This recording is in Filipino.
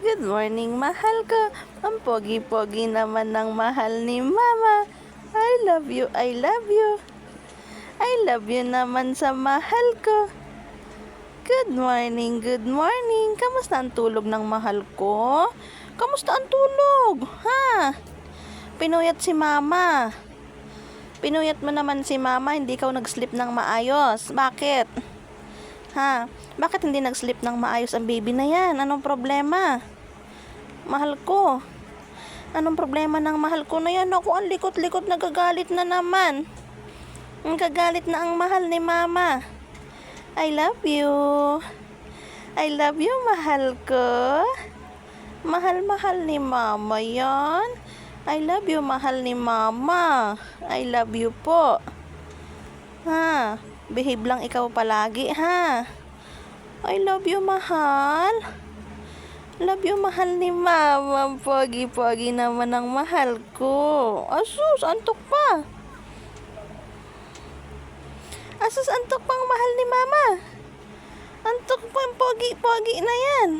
Good morning, mahal ko. Ang pogi-pogi naman ng mahal ni Mama. I love you, I love you. I love you naman sa mahal ko. Good morning, good morning. Kamusta ang tulog ng mahal ko? Kamusta ang tulog? Ha? Pinuyat si Mama. Pinuyat mo naman si Mama, hindi ka nag-sleep ng maayos. Bakit? Ha? Bakit hindi nag-sleep ng maayos ang baby na yan? Anong problema? Mahal ko. Anong problema ng mahal ko na yan? Ako, ang likot-likot, nagagalit na naman. Nagagalit na ang mahal ni Mama. I love you. I love you, mahal ko. Mahal-mahal ni Mama yan. I love you, mahal ni Mama. I love you po. Ha? Behave lang ikaw palagi, ha? I love you, mahal. Love you, mahal ni Mama. Pogi-pogi naman ang mahal ko. Asus, antok pa. Asus, antok pang mahal ni Mama. Antok pa, pogi-pogi na yan.